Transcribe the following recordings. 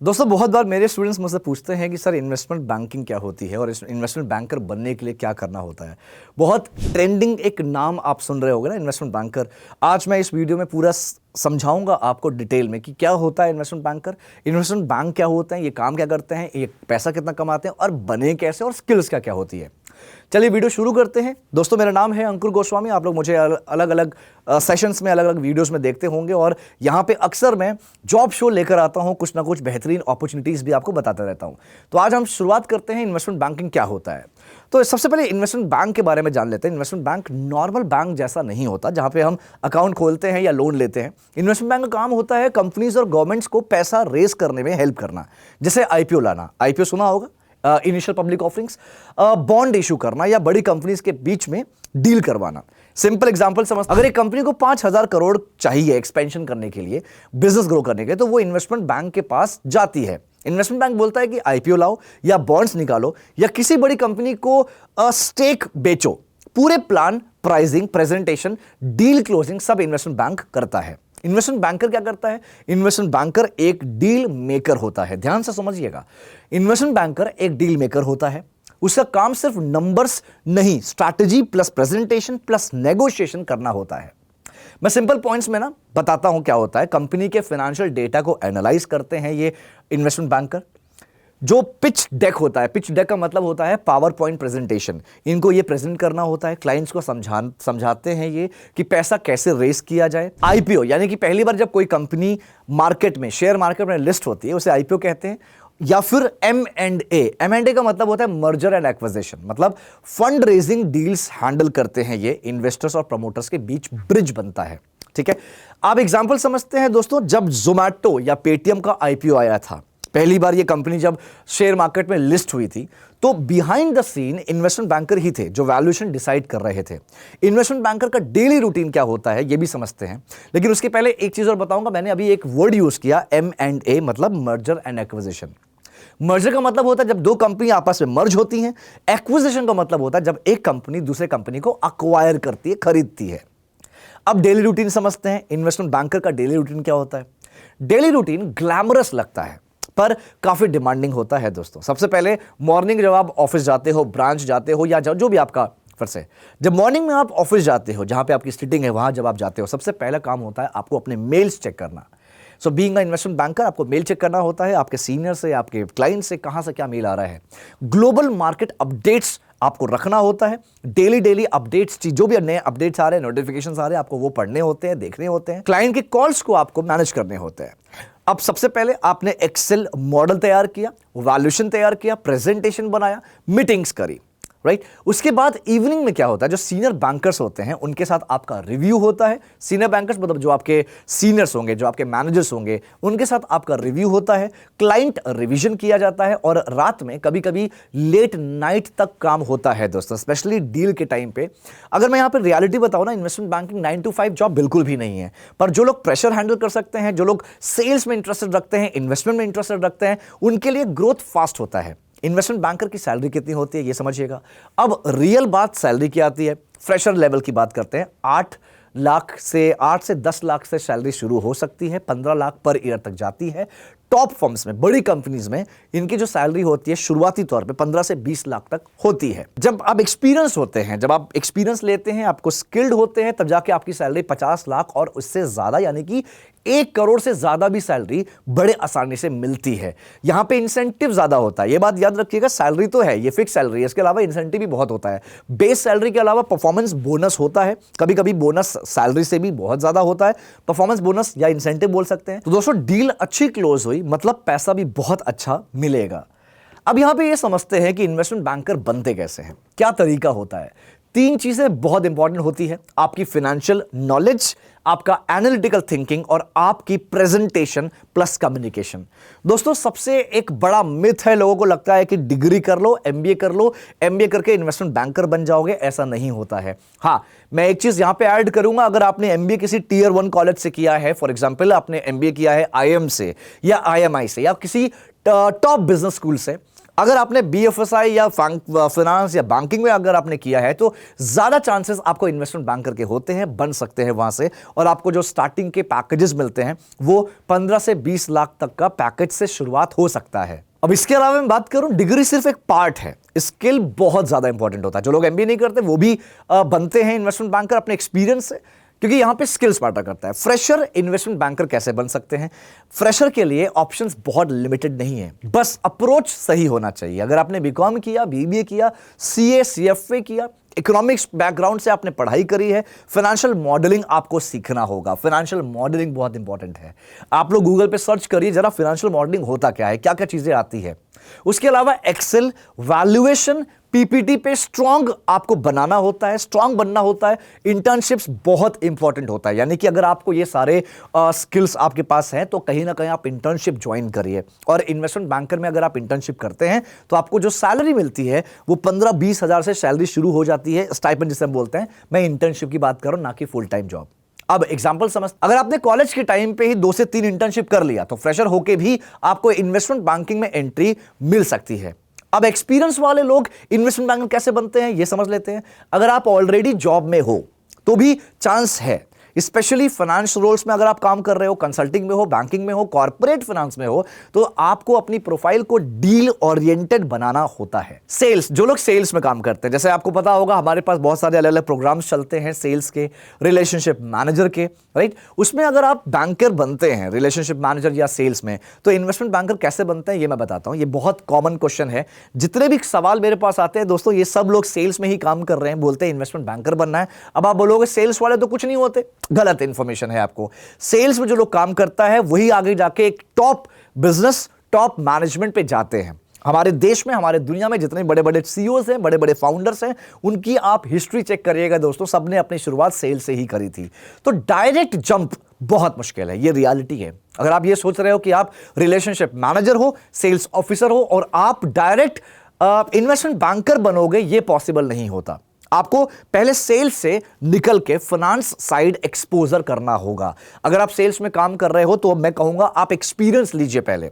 दोस्तों बहुत बार मेरे स्टूडेंट्स मुझसे पूछते हैं कि सर इन्वेस्टमेंट बैंकिंग क्या होती है और इन्वेस्टमेंट बैंकर बनने के लिए क्या करना होता है। बहुत ट्रेंडिंग एक नाम आप सुन रहे होगे ना, इन्वेस्टमेंट बैंकर। आज मैं इस वीडियो में पूरा समझाऊंगा आपको डिटेल में कि क्या होता है इन्वेस्टमेंट बैंकर, इन्वेस्टमेंट बैंक क्या होते हैं, ये काम क्या करते हैं, ये पैसा कितना कमाते हैं और बने कैसे और स्किल्स क्या क्या होती है। चलिए वीडियो शुरू करते हैं। दोस्तों मेरा नाम है अंकुर गोस्वामी। आप लोग मुझे अलग अलग सेशंस में, अलग अलग वीडियोस में देखते होंगे और यहाँ पे अक्सर मैं जॉब शो लेकर आता हूँ, कुछ ना कुछ बेहतरीन अपॉर्चुनिटीज भी आपको बताता रहता हूँ। तो आज हम शुरुआत करते हैं इन्वेस्टमेंट बैंकिंग क्या होता है। तो सबसे पहले इन्वेस्टमेंट बैंक के बारे में जान लेते हैं। इन्वेस्टमेंट बैंक नॉर्मल बैंक जैसा नहीं होता जहाँ पे हम अकाउंट खोलते हैं या लोन लेते हैं। इन्वेस्टमेंट बैंक का काम होता है कंपनीज और गवर्नमेंट्स को पैसा रेज करने में हेल्प करना। जैसे आईपीओ लाना, आईपीओ सुना होगा, initial public offerings, bond issue करना या बड़ी कंपनीज के बीच में डील करवाना। सिंपल एग्जांपल समझ, अगर एक कंपनी को 5,000 करोड़ चाहिए एक्सपेंशन करने के लिए, बिजनेस ग्रो करने के लिए, तो वो इन्वेस्टमेंट बैंक के पास जाती है। इन्वेस्टमेंट बैंक बोलता है कि आईपीओ लाओ या बॉन्ड्स निकालो या किसी बड़ी कंपनी को स्टेक बेचो। पूरे plan, pricing, presentation, deal closing सब इन्वेस्टमेंट बैंक करता है। इन्वेस्टमेंट बैंकर क्या करता है? इन्वेस्टमेंट बैंकर एक डील मेकर होता है। ध्यान से समझिएगा, इन्वेस्टमेंट बैंकर एक डील मेकर होता है। उसका काम सिर्फ नंबर्स नहीं, strategy plus presentation plus negotiation करना होता है। मैं सिंपल पॉइंट्स में बताता हूं क्या होता है। कंपनी के फाइनेंशियल डेटा को एनालाइज करते हैं ये इन्वेस्टमेंट बैंकर। जो पिच डेक होता है, पिच डेक का मतलब होता है पावर पॉइंट प्रेजेंटेशन। इनको ये प्रेजेंट करना होता है, क्लाइंट्स को समझाते हैं ये कि पैसा कैसे रेस किया जाए। आईपीओ यानी कि पहली बार जब कोई कंपनी मार्केट में, शेयर मार्केट में लिस्ट होती है, उसे आईपीओ कहते हैं। या फिर M&A का मतलब होता है मर्जर एंड एक्विजिशन, मतलब फंड रेजिंग डील्स हैंडल करते हैं ये। इन्वेस्टर्स और प्रमोटर्स के बीच ब्रिज बनता है। ठीक है, आप एग्जांपल समझते हैं दोस्तों। जब जोमैटो या पेटीएम का आईपीओ आया था, पहली बार ये कंपनी जब शेयर मार्केट में लिस्ट हुई थी, तो behind the scene investment banker ही थे जो वैल्यूएशन डिसाइड कर रहे थे। इन्वेस्टमेंट बैंकर का डेली रूटीन क्या होता है ये भी समझते हैं, लेकिन उसके पहले एक चीज और बताऊंगा। मैंने अभी एक वर्ड यूज किया, M&A, मतलब मर्जर एंड एक्विजिशन। मर्जर का मतलब होता है जब दो कंपनी आपस में मर्ज होती हैं। एक्विजिशन का मतलब होता है जब एक कंपनी दूसरे कंपनी को अक्वायर करती है, खरीदती है। अब डेली रूटीन समझते हैं। इन्वेस्टमेंट बैंकर का डेली रूटीन क्या होता है? डेली रूटीन ग्लैमरस लगता है पर काफी डिमांडिंग होता है दोस्तों। सबसे पहले मॉर्निंग जब आप ऑफिस जाते हो, ब्रांच जाते हो या जो भी आपका फर्ज है, जब मॉर्निंग में आप ऑफिस जाते हो, जहां पे आपकी सिटिंग है, वहां जब आप जाते हो, सबसे पहला काम होता है आपको अपने मेल्स चेक करना। So being a investment banker, आपको मेल चेक करना होता है, आपके सीनियर से, आपके क्लाइंट से कहां से क्या मेल आ रहा है। ग्लोबल मार्केट अपडेट्स आपको रखना होता है। डेली अपडेट्स, जो भी नए अपडेट्स आ रहे हैं, नोटिफिकेशंस आ रहे हैं, आपको वो पढ़ने होते हैं, देखने होते हैं। क्लाइंट के कॉल्स को आपको मैनेज करने होते हैं। अब सबसे पहले आपने एक्सेल मॉडल तैयार किया, वैल्यूएशन तैयार किया, प्रेजेंटेशन बनाया, मीटिंग्स करी, राइट। उसके बाद इवनिंग में क्या होता है, जो सीनियर बैंकर्स होते हैं उनके साथ आपका रिव्यू होता है। सीनियर बैंकर्स मतलब जो आपके सीनियर्स होंगे, जो आपके मैनेजर्स होंगे, उनके साथ आपका रिव्यू होता है। क्लाइंट रिवीजन किया जाता है और रात में कभी कभी लेट नाइट तक काम होता है दोस्तों, स्पेशली डील के टाइम पे। अगर मैं यहां पर रियलिटी बताऊं ना, इन्वेस्टमेंट बैंकिंग 9 to 5 जॉब बिल्कुल भी नहीं है। पर जो लोग प्रेशर हैंडल कर सकते हैं, जो लोग सेल्स में इंटरेस्टेड रखते हैं, इन्वेस्टमेंट में इंटरेस्टेड रखते हैं, उनके लिए ग्रोथ फास्ट होता है। इन्वेस्टमेंट बैंकर की सैलरी कितनी होती है ये समझिएगा। अब रियल बात सैलरी की आती है। फ्रेशर लेवल की बात करते हैं। 8 से 10 लाख से सैलरी शुरू हो सकती है, 15 लाख पर ईयर तक जाती है। टॉप फर्म्स में, बड़ी कंपनीज में इनकी जो सैलरी होती है शुरुआती तौर पे 15 से 20 लाख तक होती है। जब आप एक्सपीरियंस होते हैं, जब आप एक्सपीरियंस लेते हैं, आपको स्किल्ड होते हैं, तब जाके आपकी सैलरी 50 लाख और उससे ज्यादा, यानी कि 1 करोड़ से ज्यादा भी सैलरी बड़े आसानी से मिलती है। यहां पे इंसेंटिव ज्यादा होता है। ये बात याद रखिएगा, सैलरी तो है, ये फिक्स सैलरी है, इसके अलावा इंसेंटिव भी बहुत होता है। बेस सैलरी के अलावा परफॉर्मेंस बोनस होता है। कभी कभी बोनस सैलरी से भी बहुत ज्यादा होता है। परफॉर्मेंस बोनस या इंसेंटिव बोल सकते हैं। तो दोस्तों डील अच्छी क्लोज हुई मतलब पैसा भी बहुत अच्छा मिलेगा। अब यहां पे ये समझते हैं कि इन्वेस्टमेंट बैंकर बनते कैसे हैं, क्या तरीका होता है। 3 चीजें बहुत इंपॉर्टेंट होती है, आपकी फाइनेंशियल नॉलेज, आपका एनालिटिकल थिंकिंग और आपकी प्रेजेंटेशन प्लस कम्युनिकेशन। दोस्तों सबसे एक बड़ा मिथ है, लोगों को लगता है कि डिग्री कर लो, एमबीए कर लो, एमबीए करके इन्वेस्टमेंट बैंकर बन जाओगे। ऐसा नहीं होता है। हाँ, मैं एक चीज यहां पे ऐड करूंगा, अगर आपने एमबीए किसी टियर 1 कॉलेज से किया है, फॉर एग्जांपल आपने एमबीए किया है आईएम से या आईएमआई से या किसी टॉप बिजनेस स्कूल से, अगर आपने बीएफएसआई या फाइनेंस या बैंकिंग में अगर आपने किया है तो ज्यादा चांसेस आपको इन्वेस्टमेंट बैंकर के होते हैं, बन सकते हैं वहां से। और आपको जो स्टार्टिंग के पैकेजेस मिलते हैं वो 15 से 20 लाख तक का पैकेज से शुरुआत हो सकता है। अब इसके अलावा मैं बात करूं, डिग्री सिर्फ एक पार्ट है, स्किल बहुत ज्यादा इंपॉर्टेंट होता है। जो लोग एमबीए नहीं करते वो भी बनते हैं इन्वेस्टमेंट बैंकर अपने एक्सपीरियंस से, क्योंकि यहां पे स्किल्स मैटर करता है। फ्रेशर इन्वेस्टमेंट बैंकर कैसे बन सकते हैं? फ्रेशर के लिए ऑप्शंस बहुत लिमिटेड नहीं है, बस अप्रोच सही होना चाहिए। अगर आपने बीकॉम किया, बीबीए किया, सीए सीएफए किया, इकोनॉमिक्स बैकग्राउंड से आपने पढ़ाई करी है, फाइनेंशियल मॉडलिंग आपको सीखना होगा। फाइनेंशियल मॉडलिंग बहुत इंपॉर्टेंट है। आप लोग गूगल पे सर्च करिए जरा, फाइनेंशियल मॉडलिंग होता क्या है, क्या क्या चीजें आती है। उसके अलावा एक्सेल, वैल्यूएशन, पीपीटी पे स्ट्रांग आपको बनाना होता है, स्ट्रांग बनना होता है। इंटर्नशिप्स बहुत इंपॉर्टेंट होता है, यानी कि अगर आपको ये सारे स्किल्स आपके पास हैं तो कहीं ना कहीं आप इंटर्नशिप ज्वाइन करिए। और इन्वेस्टमेंट बैंकर में अगर आप इंटर्नशिप करते हैं तो आपको जो सैलरी मिलती है वो 15-20 हजार से सैलरी शुरू हो जाती है, स्टाइपेंड जिसे हम बोलते हैं। मैं इंटर्नशिप की बात कर रहा हूं, ना कि फुल टाइम जॉब। अब एग्जांपल समझ, अगर आपने कॉलेज के टाइम पे ही 2 से 3 इंटर्नशिप कर लिया तो फ्रेशर होके भी आपको इन्वेस्टमेंट बैंकिंग में एंट्री मिल सकती है। अब एक्सपीरियंस वाले लोग इन्वेस्टमेंट बैंकर कैसे बनते हैं ये समझ लेते हैं। अगर आप ऑलरेडी जॉब में हो तो भी चांस है, स्पेशली फाइनेंस रोल्स में अगर आप काम कर रहे हो, कंसल्टिंग में हो, बैंकिंग में हो, कॉर्पोरेट फाइनेंस में हो, तो आपको अपनी प्रोफाइल को डील ओरिएंटेड बनाना होता है। सेल्स, जो लोग सेल्स में काम करते हैं, जैसे आपको पता होगा हमारे पास बहुत सारे अलग अलग प्रोग्राम्स चलते हैं सेल्स के, रिलेशनशिप मैनेजर के, राइट। उसमें अगर आप बैंकर बनते हैं रिलेशनशिप मैनेजर या सेल्स में, तो इन्वेस्टमेंट बैंकर कैसे बनते हैं ये मैं बताता हूं। ये बहुत कॉमन क्वेश्चन है, जितने भी सवाल मेरे पास आते हैं दोस्तों, ये सब लोग सेल्स में ही काम कर रहे हैं, बोलते हैं इन्वेस्टमेंट बैंकर बनना है। अब आप बोलोगे सेल्स वाले तो कुछ नहीं होते, गलत इंफॉर्मेशन है आपको। सेल्स में जो लोग काम करता है वही आगे जाके एक टॉप बिजनेस, टॉप मैनेजमेंट पे जाते हैं। हमारे देश में, हमारे दुनिया में जितने बड़े बड़े सीईओज हैं, बड़े बड़े फाउंडर्स हैं, उनकी आप हिस्ट्री चेक करिएगा दोस्तों, सबने अपनी शुरुआत सेल्स से ही करी थी। तो डायरेक्ट जंप बहुत मुश्किल है, ये रियलिटी है। अगर आप ये सोच रहे हो कि आप रिलेशनशिप मैनेजर हो, सेल्स ऑफिसर हो और आप डायरेक्ट इन्वेस्टमेंट बैंकर बनोगे, ये पॉसिबल नहीं होता। आपको पहले सेल्स से निकल के फाइनेंस साइड एक्सपोजर करना होगा। अगर आप सेल्स में काम कर रहे हो तो मैं कहूंगा आप एक्सपीरियंस लीजिए। पहले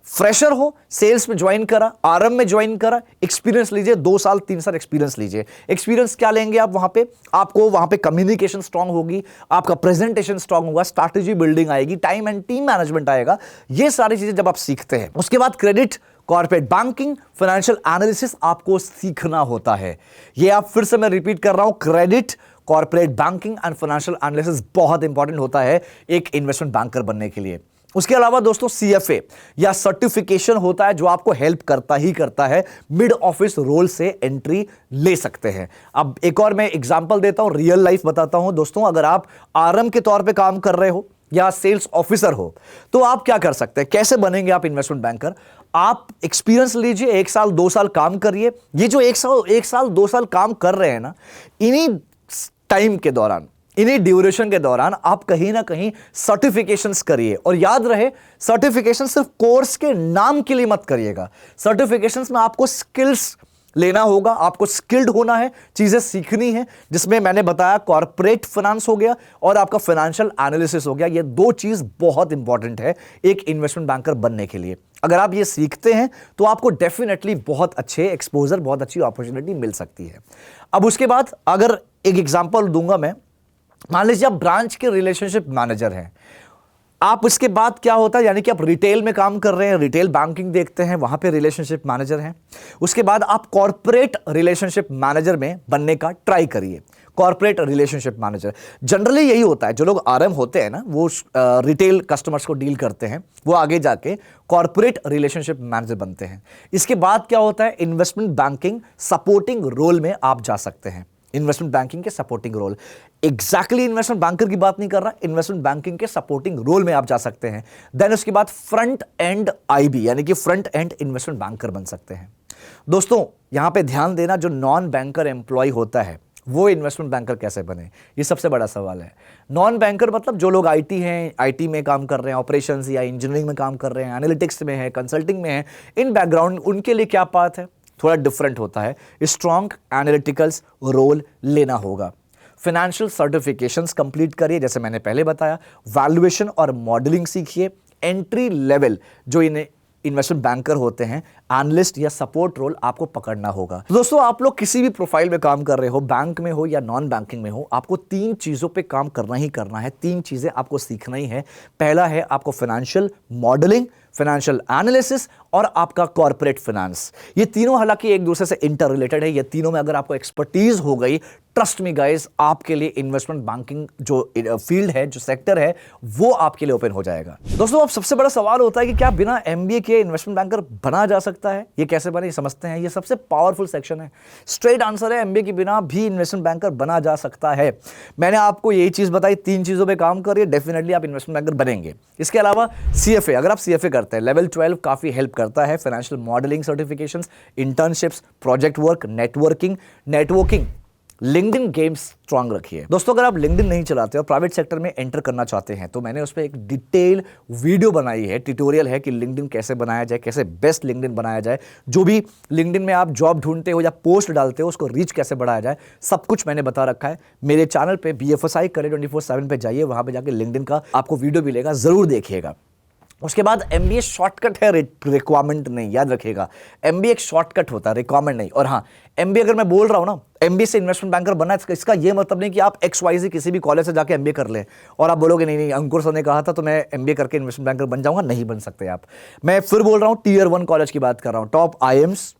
फ्रेशर हो, सेल्स में ज्वाइन करा, आरएम में ज्वाइन करा, एक्सपीरियंस लीजिए, 2 साल 3 साल एक्सपीरियंस लीजिए। एक्सपीरियंस क्या लेंगे आप वहां पे? आपको वहां पे कम्युनिकेशन स्ट्रांग होगी, आपका प्रेजेंटेशन स्ट्रांग होगा, स्ट्रैटेजी बिल्डिंग आएगी, टाइम एंड टीम मैनेजमेंट आएगा। ये सारी चीजें जब आप सीखते हैं, उसके बाद credit, corporate banking, financial analysis आपको सीखना होता है। ये आप फिर से मैं रिपीट कर रहा हूं, credit, corporate banking and financial analysis बहुत इंपॉर्टेंट होता है एक इन्वेस्टमेंट बैंकर बनने के लिए। उसके अलावा दोस्तों सीएफए या सर्टिफिकेशन होता है जो आपको हेल्प करता है मिड ऑफिस रोल से एंट्री ले सकते हैं। अब एक और मैं एग्जांपल देता हूं, रियल लाइफ बताता हूं दोस्तों। अगर आप आरएम के तौर पे काम कर रहे हो या सेल्स ऑफिसर हो तो आप क्या कर सकते हैं, कैसे बनेंगे आप इन्वेस्टमेंट बैंकर? आप एक्सपीरियंस लीजिए, 1 साल 2 साल काम करिए। ये जो 1 साल 2 साल काम कर रहे हैं ना, इन्हीं टाइम के दौरान, इन्हीं ड्यूरेशन के दौरान आप कहीं ना कहीं सर्टिफिकेशंस करिए। और याद रहे, सर्टिफिकेशन सिर्फ कोर्स के नाम के लिए मत करिएगा। सर्टिफिकेशंस में आपको स्किल्स लेना होगा, आपको स्किल्ड होना है, चीजें सीखनी है, जिसमें मैंने बताया कॉर्पोरेट फाइनेंस हो गया और आपका फाइनेंशियल एनालिसिस हो गया। ये 2 चीज बहुत इंपॉर्टेंट है एक इन्वेस्टमेंट बैंकर बनने के लिए। अगर आप ये सीखते हैं तो आपको डेफिनेटली बहुत अच्छे एक्सपोजर, बहुत अच्छी अपॉर्चुनिटी मिल सकती है। अब उसके बाद अगर एक एग्जांपल दूंगा मैं, मान लीजिए आप ब्रांच के रिलेशनशिप मैनेजर हैं। आप उसके बाद क्या होता है, यानी कि आप रिटेल में काम कर रहे हैं, रिटेल बैंकिंग देखते हैं, वहां पे रिलेशनशिप मैनेजर हैं। उसके बाद आप कॉर्पोरेट रिलेशनशिप मैनेजर में बनने का ट्राई करिए। कॉर्पोरेट रिलेशनशिप मैनेजर जनरली यही होता है, जो लोग आरएम होते हैं ना, वो रिटेल कस्टमर्स को डील करते हैं, वो आगे जाके कॉर्पोरेट रिलेशनशिप मैनेजर बनते हैं। इसके बाद क्या होता है, इन्वेस्टमेंट बैंकिंग सपोर्टिंग रोल में आप जा सकते हैं। इन्वेस्टमेंट बैंकिंग के supporting role, exactly investment banker की बात नहीं कर रहा, इन्वेस्टमेंट बैंकिंग के सपोर्टिंग रोल में आप जा सकते हैं। देन उसके बाद फ्रंट एंड आईबी यानी कि फ्रंट एंड इन्वेस्टमेंट बैंकर बन सकते हैं। दोस्तों यहां पे ध्यान देना, जो नॉन बैंकर एम्प्लॉय होता है वो इन्वेस्टमेंट बैंकर कैसे बने, ये सबसे बड़ा सवाल है। नॉन बैंकर मतलब जो लोग आईटी हैं, आईटी में काम कर रहे हैं, ऑपरेशंस या इंजीनियरिंग में काम कर रहे हैं, एनालिटिक्स में है, कंसल्टिंग में है, इन बैकग्राउंड उनके लिए क्या बात है, थोड़ा डिफरेंट होता है। स्ट्रॉन्ग एनालिटिकल्स रोल लेना होगा। फाइनेंशियल सर्टिफिकेशंस कंप्लीट करिए, जैसे मैंने पहले बताया। वैल्यूएशन और मॉडलिंग सीखिए। एंट्री लेवल जो इन्हें इन्वेस्टमेंट बैंकर होते हैं, एनालिस्ट या सपोर्ट रोल आपको पकड़ना होगा। तो दोस्तों, आप लोग किसी भी प्रोफाइल में काम कर रहे हो, बैंक में हो या नॉन बैंकिंग में हो, आपको 3 चीजों पे काम करना ही करना है। 3 चीजें आपको सीखना ही है। पहला है आपको फाइनेंशियल मॉडलिंग, फाइनेंशियल एनालिसिस और आपका कॉर्पोरेट फाइनेंस। ये तीनों हालांकि एक दूसरे से इंटर रिलेटेड है। ये तीनों में अगर आपको एक्सपर्टीज हो गई, ट्रस्ट मी गाइस, आपके लिए इन्वेस्टमेंट बैंकिंग जो फील्ड है, जो सेक्टर है, वो आपके लिए ओपन हो जाएगा। दोस्तों, अब सबसे बड़ा सवाल होता है कि क्या बिना एमबीए के इन्वेस्टमेंट बैंकर बना जा सकता है? ये कैसे बने, ये समझते हैं। ये सबसे पावरफुल सेक्शन है। स्ट्रेट आंसर है, एमबीए के बिना भी इन्वेस्टमेंट बैंकर बना जा सकता है। मैंने आपको यही चीज बताई, 3 चीजों पे काम करिए, डेफिनेटली आप इन्वेस्टमेंट बैंकर बनेंगे। इसके अलावा सीएफए, अगर आप सीएफए करते हैं, लेवल 12 काफी हेल्प करता है। Financial modelling certifications, internships, project work, networking, LinkedIn game strong रखिए। दोस्तों, अगर आप लिंक्डइन नहीं चलाते और प्राइवेट सेक्टर में एंटर करना चाहते हैं तो मैंने उस पर एक डिटेल वीडियो बनाई है, ट्यूटोरियल है कि लिंक्डइन कैसे बनाया जाए, कैसे बेस्ट लिंक्डइन बनाया जाए। जो भी लिंक्डइन में आप जॉब ढूंढते हो या पोस्ट डालते हो, उसको रीच कैसे बढ़ाया जाए, सब कुछ मैंने बता रखा है। मेरे चैनल पे BFSI Career 24/7 पे जाइए, वहां पे जाके लिंक्डइन का आपको वीडियो मिलेगा, जरूर देखिएगा। उसके बाद एमबीए शॉर्टकट है, रिक्वायरमेंट नहीं, याद रखिएगा। एमबीए एक शॉर्टकट होता है, रिक्वायरमेंट नहीं। और हाँ, एमबीए अगर मैं बोल रहा हूं ना, एमबीए से इन्वेस्टमेंट बैंकर बनना है, इसका ये मतलब नहीं कि आप XYZ किसी भी कॉलेज से जाके एमबीए कर लें और आप बोलोगे नहीं अंकुर सर ने कहा था तो मैं एमबीए करके इन्वेस्टमेंट बैंकर बन जाऊंगा। नहीं बन सकते आप। मैं फिर बोल रहा हूं, Tier 1 कॉलेज की बात कर रहा हूं, top IIMs,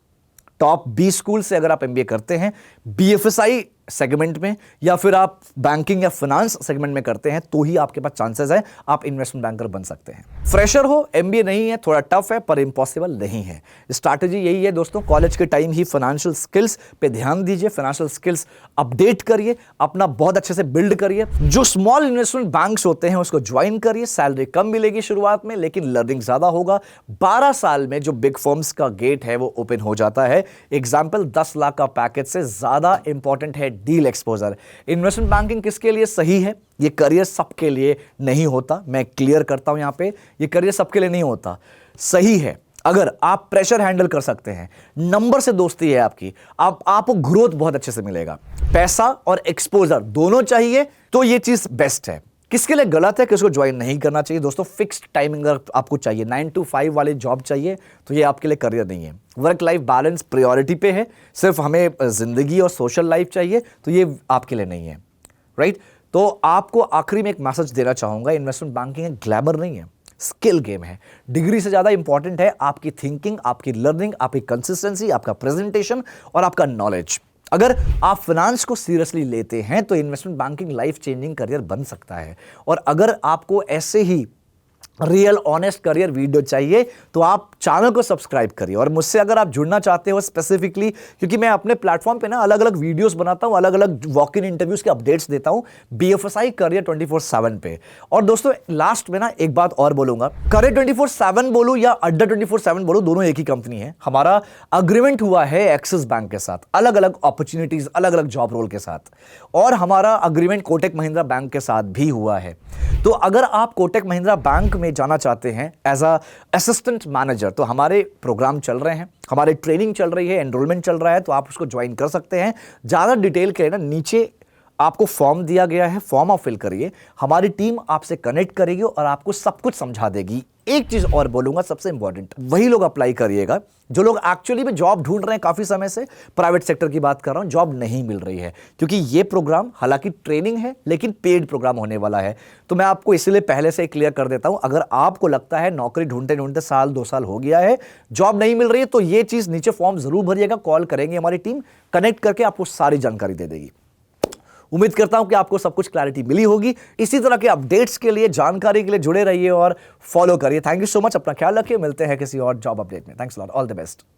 top B school से अगर आप एमबीए करते हैं, BFSI सेगमेंट में, या फिर आप बैंकिंग या फाइनेंस सेगमेंट में करते हैं, तो ही आपके पास चांसेस है आप इन्वेस्टमेंट बैंकर बन सकते हैं। फ्रेशर हो, एमबीए नहीं है, थोड़ा टफ है पर इंपॉसिबल नहीं है। स्ट्रैटेजी यही है दोस्तों, कॉलेज के टाइम ही फाइनेंशियल स्किल्स पे ध्यान दीजिए, फाइनेंशियल स्किल्स अपडेट करिए, अपना बहुत अच्छे से बिल्ड करिए। जो स्मॉल इन्वेस्टमेंट बैंक्स होते हैं उसको ज्वाइन करिए। सैलरी कम मिलेगी शुरुआत में, लेकिन लर्निंग ज्यादा होगा। 12 साल में जो बिग फर्म्स का गेट है वो ओपन हो जाता है। एग्जाम्पल, 10 लाख का पैकेज से ज्यादा इंपॉर्टेंट है डील एक्सपोजर। इन्वेस्टमेंट बैंकिंग किसके लिए सही है? ये करियर सबके लिए नहीं होता। मैं क्लियर करता हूं यहां पे, ये करियर सबके लिए नहीं होता। सही है अगर आप प्रेशर हैंडल कर सकते हैं, नंबर से दोस्ती है आपकी, आपको ग्रोथ बहुत अच्छे से मिलेगा, पैसा और एक्सपोजर दोनों चाहिए, तो ये चीज बेस्ट है। किसके लिए गलत है, किसको ज्वाइन नहीं करना चाहिए? दोस्तों, फिक्स्ड टाइमिंग अगर आपको चाहिए, 9 to 5 वाली जॉब चाहिए, तो ये आपके लिए करियर नहीं है। वर्क लाइफ बैलेंस प्रायोरिटी पे है, सिर्फ हमें जिंदगी और सोशल लाइफ चाहिए, तो ये आपके लिए नहीं है। राइट? तो आपको आखिरी में एक मैसेज देना चाहूंगा, इन्वेस्टमेंट बैंकिंग है, ग्लैमर नहीं है, स्किल गेम है। डिग्री से ज्यादा इंपॉर्टेंट है आपकी थिंकिंग, आपकी लर्निंग, आपकी कंसिस्टेंसी, आपका प्रेजेंटेशन और आपका नॉलेज। अगर आप फाइनेंस को सीरियसली लेते हैं तो investment banking life changing career बन सकता है। और अगर आपको ऐसे ही रियल ऑनेस्ट करियर वीडियो चाहिए तो आप चैनल को सब्सक्राइब करिए। और मुझसे अगर आप जुड़ना चाहते हो स्पेसिफिकली, क्योंकि मैं अपने प्लेटफॉर्म पे ना अलग अलग वीडियोस बनाता हूं, अलग अलग वॉक इन इंटरव्यूज के अपडेट्स देता हूं BFSI Career 24/7 पे। और दोस्तों, लास्ट में ना एक बात और बोलूंगा, Career 24/7 बोलूं या अड्डा 24/7 बोलूं, दोनों एक ही कंपनी है। हमारा अग्रीमेंट हुआ है एक्सिस बैंक के साथ, अलग अलग अपॉर्चुनिटीज, अलग अलग जॉब रोल के साथ। और हमारा अग्रीमेंट कोटक महिंद्रा बैंक के साथ भी हुआ है। तो अगर आप कोटक महिंद्रा बैंक में जाना चाहते हैं एज अ असिस्टेंट मैनेजर, तो हमारे प्रोग्राम चल रहे हैं, हमारी ट्रेनिंग चल रही है, एनरोलमेंट चल रहा है, तो आप उसको ज्वाइन कर सकते हैं। ज्यादा डिटेल के ना नीचे आपको फॉर्म दिया गया है, फॉर्म आप फिल करिए, हमारी टीम आपसे कनेक्ट करेगी और आपको सब कुछ समझा देगी। एक चीज और बोलूंगा, सबसे इंपॉर्टेंट, वही लोग अप्लाई करिएगा जो लोग एक्चुअली में जॉब ढूंढ रहे हैं काफी समय से। प्राइवेट सेक्टर की बात कर रहा हूं, जॉब नहीं मिल रही है, क्योंकि ये प्रोग्राम हालांकि ट्रेनिंग है लेकिन पेड प्रोग्राम होने वाला है। तो मैं आपको इसलिए पहले से क्लियर कर देता हूं, अगर आपको लगता है नौकरी ढूंढते ढूंढते साल 2 साल हो गया है, जॉब नहीं मिल रही है, तो ये चीज नीचे फॉर्म जरूर भरिएगा, कॉल करेंगे हमारी टीम, कनेक्ट करके आपको सारी जानकारी दे देगी। उम्मीद करता हूं कि आपको सब कुछ क्लैरिटी मिली होगी। इसी तरह के अपडेट्स के लिए, जानकारी के लिए जुड़े रहिए और फॉलो करिए। थैंक यू सो मच, अपना ख्याल रखिए, मिलते हैं किसी और जॉब अपडेट में। Thanks lot, all the best.